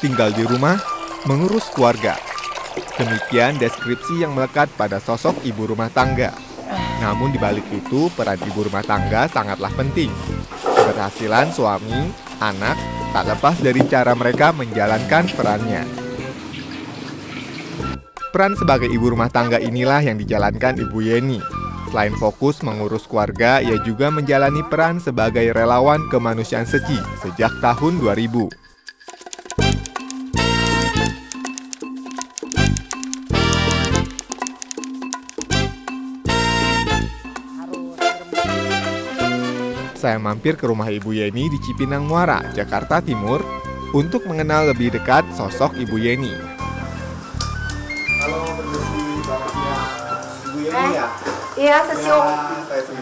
Tinggal di rumah, mengurus keluarga. Demikian deskripsi yang melekat pada sosok ibu rumah tangga. Namun di balik itu, peran ibu rumah tangga sangatlah penting. Keberhasilan suami, anak, tak lepas dari cara mereka menjalankan perannya. Peran sebagai ibu rumah tangga inilah yang dijalankan Ibu Yeni. Selain fokus mengurus keluarga, ia juga menjalani peran sebagai relawan kemanusiaan SECI sejak tahun 2000. Saya mampir ke rumah Ibu Yeni di Cipinang Muara, Jakarta Timur, untuk mengenal lebih dekat sosok Ibu Yeni. Halo, bersih bapaknya Ibu Yeni ya? Iya, Sesiung. Saya Sesiung.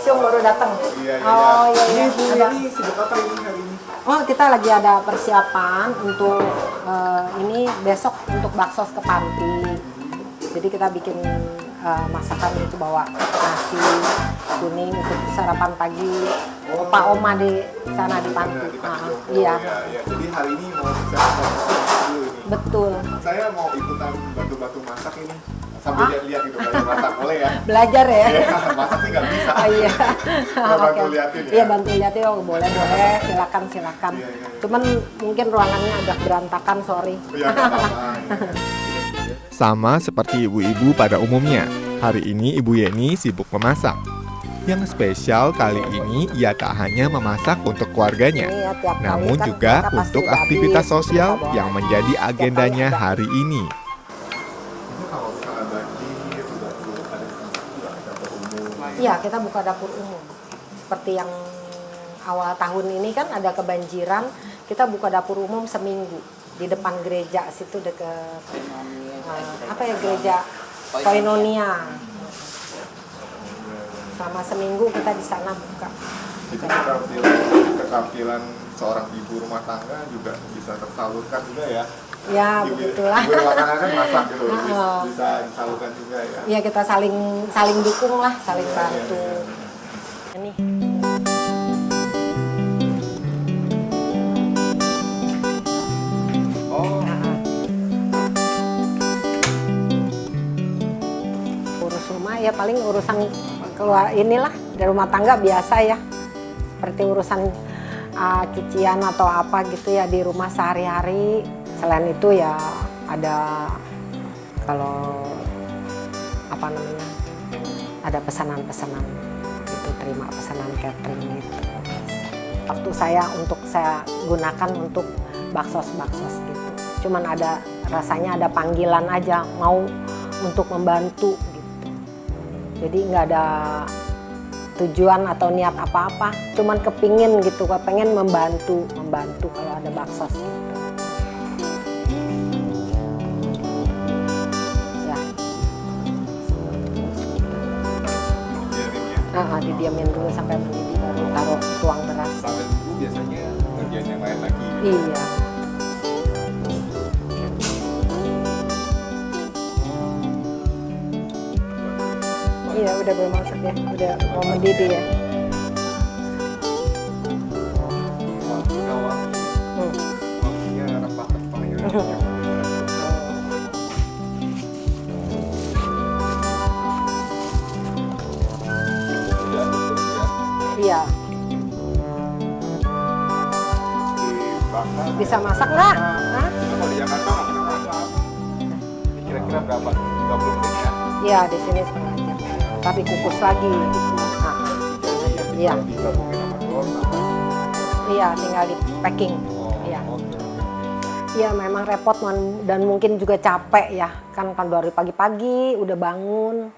Sesiung baru datang. Iya. Oh, iya. Ibu Ada. Yeni sibuk apa ini hari ini? Oh, kita lagi ada persiapan untuk ini besok untuk baksos ke panti. Jadi kita bikin masakan itu bawa nasi kuning untuk sarapan pagi. Opa oma di sana di panti. Iya. Jadi hari ini mau bisa dulu ini. Betul. Saya mau ikutan bantu-bantu masak ini. Sambil lihat-lihat gitu, bantu masak boleh ya? Belajar ya. Iya, masak sih nggak bisa. Iya. Bantu liatin ya? Iya, bantu liatin. Oh, boleh. Silakan. Iya. Cuman mungkin ruangannya agak berantakan, sorry. Iya, nggak apa-apa. Sama seperti ibu-ibu pada umumnya, hari ini Ibu Yeni sibuk memasak. Yang spesial kali ini, ia tak hanya memasak untuk keluarganya, Ini ya, tiap kali namun kan juga kita pasti untuk udah aktivitas habis, sosial kita bawa. yang menjadi agendanya hari ini. Ini kalau misalnya banjir, juga tuh ada dapur umum. Iya, kita buka dapur umum. Seperti yang awal tahun ini kan ada kebanjiran, kita buka dapur umum seminggu di depan gereja situ dekat gereja Koinonia. Sama seminggu kita di sana buka. Jadi keterampilan seorang ibu rumah tangga juga bisa tersalurkan juga ya. Ya, begitulah. Ibu rumah tangga kan masak gitu, bisa disalurkan juga ya. Iya, kita saling dukung lah, saling bantu. Ini. Oh, Urus rumah ya paling urusan keluar inilah dari rumah tangga biasa ya, seperti urusan cucian atau apa gitu ya di rumah sehari-hari. Selain itu ya ada kalau ada pesanan-pesanan itu, terima pesanan catering gitu. Waktu saya gunakan untuk baksos gitu. Cuman rasanya ada panggilan aja mau untuk membantu gitu. Jadi nggak ada tujuan atau niat apa-apa, cuman kepingin gitu, pengen membantu kalau ada baksos gitu. Ya. Didiamin dulu sampai mendidih, baru taruh tuang beras. sampai dulu biasanya bagian yang lain lagi. Iya. Iya, udah bermasak ya, udah mau mendidih ya. Wanginya wanginya rempah-rempah ya. Udah terus ya. Iya, Dibakar. bisa masak nggak? Hah? Kita kalau di Jakarta nggak pernah masak. Ini kira-kira berapa? 30 menit ya? Iya, di sini setengah jam. Tapi kukus lagi. Iya. Digabungin sama telur sama. Iya, tinggal di packing. Iya. Oke. Iya, memang repot dan mungkin juga capek ya. Kan dari pagi-pagi udah bangun,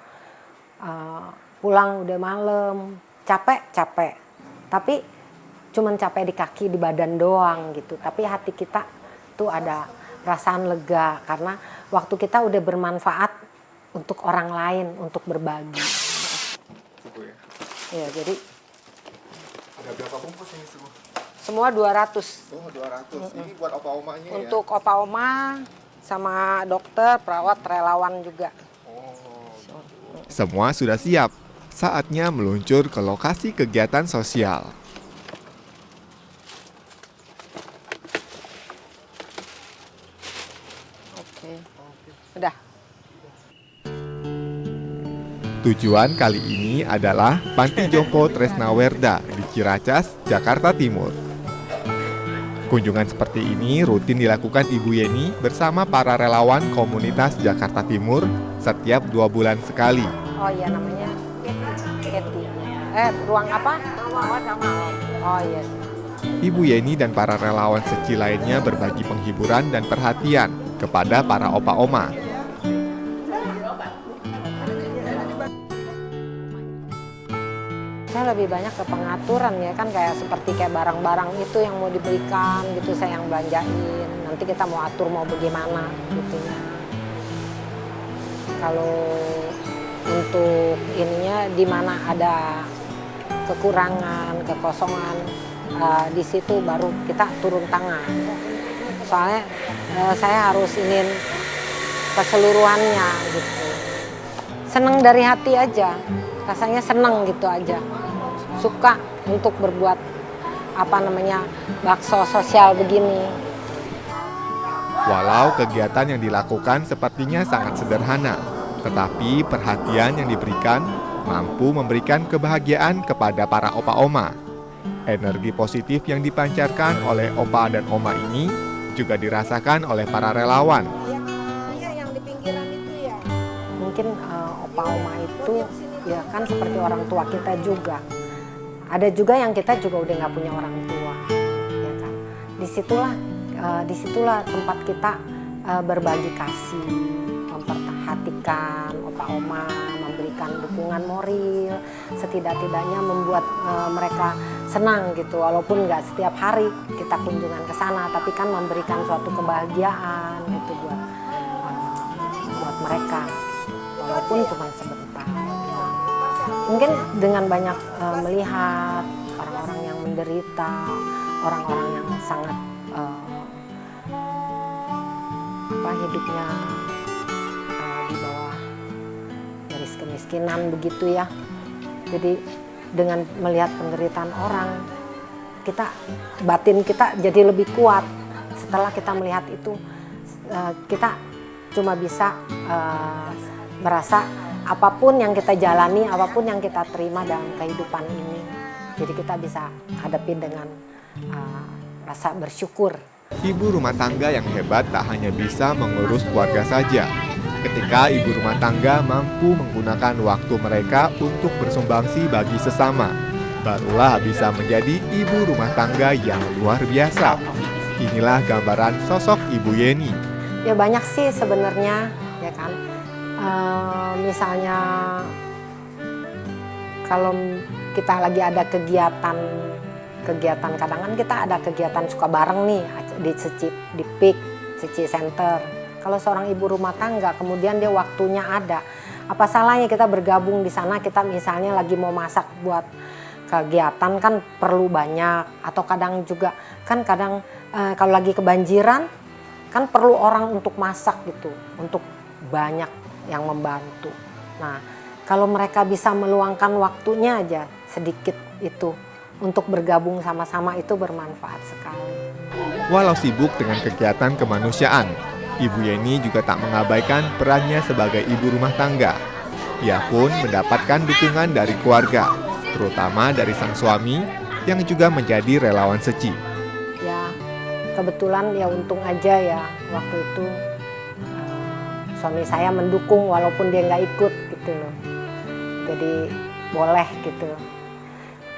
pulang udah malam, capek. Tapi cuman capek di kaki, di badan doang gitu. Tapi hati kita tuh ada perasaan lega karena waktu kita udah bermanfaat untuk orang lain, untuk berbagi. Subuh ya. Iya, jadi Ada berapa bungkus ini semua? semua 200. Oh, 200. Ini buat opa-omanya ya? Untuk opa oma sama dokter, perawat, relawan juga. Oh. Semua sudah siap. saatnya meluncur ke lokasi kegiatan sosial. Oke, udah. Tujuan kali ini adalah Panti Jompo Tresna Werda di Ciracas, Jakarta Timur. Kunjungan seperti ini rutin dilakukan Ibu Yeni bersama para relawan komunitas Jakarta Timur setiap 2 bulan sekali. Oh iya, namanya Keti. Ruang apa? Oh iya. Ibu Yeni dan para relawan seci lainnya berbagi penghiburan dan perhatian kepada para opa-oma. Saya lebih banyak ke pengaturan ya kan, seperti barang-barang itu yang mau dibelikan gitu saya yang belanjain. Nanti kita mau atur mau bagaimana gitu ya. Kalau untuk ininya di mana ada kekurangan, kekosongan, di situ baru kita turun tangan. Soalnya saya harus ingin keseluruhannya gitu. Seneng dari hati aja, rasanya seneng gitu aja. Suka untuk berbuat bakso sosial begini. Walau kegiatan yang dilakukan sepertinya sangat sederhana, tetapi perhatian yang diberikan mampu memberikan kebahagiaan kepada para opa-oma. Energi positif yang dipancarkan oleh opa dan oma ini juga dirasakan oleh para relawan. Iya, yang di pinggiran itu ya. Mungkin opa-oma itu ya kan seperti orang tua kita juga. Ada juga yang kita juga udah nggak punya orang tua, ya kan. Disitulah tempat kita berbagi kasih, memperhatikan opa-oma, memberikan dukungan moral, setidak-tidaknya membuat mereka senang gitu. Walaupun nggak setiap hari kita kunjungan ke sana, tapi kan memberikan suatu kebahagiaan itu buat mereka, walaupun cuma sebentar. Mungkin dengan banyak melihat orang-orang yang menderita, orang-orang yang sangat hidupnya di bawah garis kemiskinan begitu ya. Jadi dengan melihat penderitaan orang, batin kita jadi lebih kuat. Setelah kita melihat itu, kita cuma bisa merasa apapun yang kita jalani, apapun yang kita terima dalam kehidupan ini, jadi kita bisa hadapi dengan rasa bersyukur. Ibu rumah tangga yang hebat tak hanya bisa mengurus keluarga saja. Ketika ibu rumah tangga mampu menggunakan waktu mereka untuk bersumbangsi bagi sesama, barulah bisa menjadi ibu rumah tangga yang luar biasa. Inilah gambaran sosok Ibu Yeni. Ya banyak sih sebenarnya, ya kan. Misalnya kalau kita lagi ada kegiatan kadang kan kita ada kegiatan suka bareng nih di PIK, Seci Center. Kalau seorang ibu rumah tangga kemudian dia waktunya ada, apa salahnya kita bergabung di sana? Kita misalnya lagi mau masak buat kegiatan kan perlu banyak, atau kadang juga kan kalau lagi kebanjiran kan perlu orang untuk masak gitu, untuk banyak yang membantu. Nah, kalau mereka bisa meluangkan waktunya aja sedikit itu untuk bergabung sama-sama, itu bermanfaat sekali. Walau sibuk dengan kegiatan kemanusiaan, Ibu Yeni juga tak mengabaikan perannya sebagai ibu rumah tangga. Ia pun mendapatkan dukungan dari keluarga, terutama dari sang suami yang juga menjadi relawan seci. Ya, kebetulan ya untung aja ya waktu itu suami saya mendukung walaupun dia nggak ikut gitu loh. Jadi boleh gitu.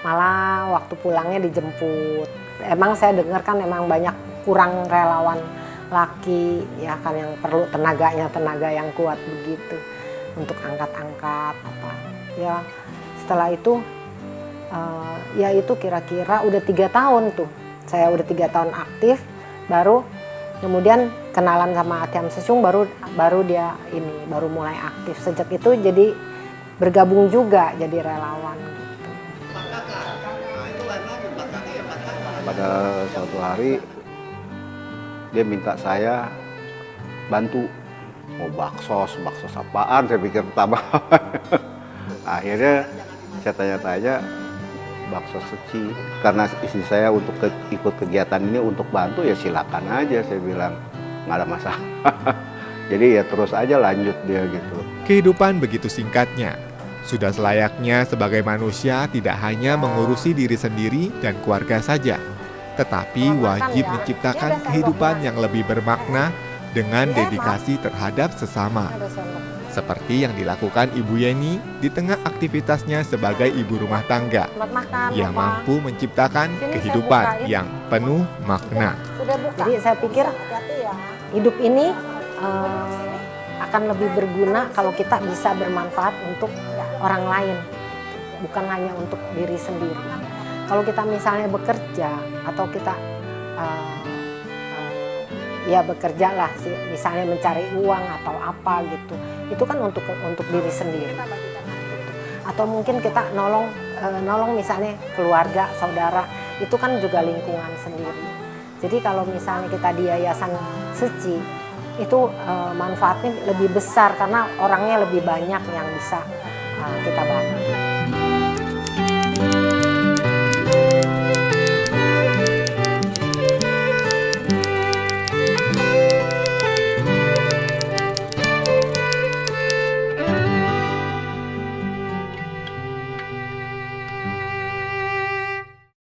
Malah waktu pulangnya dijemput. Emang saya dengar kan emang banyak kurang relawan laki ya kan, yang perlu tenaga yang kuat begitu untuk angkat-angkat apa. Ya setelah itu ya itu kira-kira udah 3 tahun tuh. Saya udah 3 tahun aktif, baru kemudian kenalan sama Atiam Sesung, baru dia baru mulai aktif. Sejak itu jadi bergabung juga jadi relawan gitu. Pada suatu hari dia minta saya bantu, mau baksos apaan saya pikir pertama. Akhirnya saya tanya-tanya bakso suci, karena istri saya untuk ikut kegiatan ini untuk bantu ya silakan aja, saya bilang nggak ada masalah. Jadi ya terus aja lanjut dia gitu. Kehidupan begitu singkatnya. Sudah selayaknya sebagai manusia tidak hanya mengurusi diri sendiri dan keluarga saja, tetapi wajib menciptakan kehidupan yang lebih bermakna dengan dedikasi terhadap sesama. Ada sendok. Seperti yang dilakukan Ibu Yeni di tengah aktivitasnya sebagai ibu rumah tangga. Selamat makan, Ia Bapak. mampu menciptakan Sini saya kehidupan bukain. yang penuh makna. Sudah buka. Jadi saya pikir Hati-hati ya. hidup ini akan lebih berguna kalau kita bisa bermanfaat untuk orang lain, bukan hanya untuk diri sendiri. Kalau kita misalnya bekerja atau kita ya bekerja lah, misalnya mencari uang atau apa gitu, itu kan untuk diri sendiri. Gitu. Atau mungkin kita nolong misalnya keluarga, saudara, itu kan juga lingkungan sendiri. Jadi kalau misalnya kita di Yayasan Seci, itu manfaatnya lebih besar karena orangnya lebih banyak yang bisa kita bantu.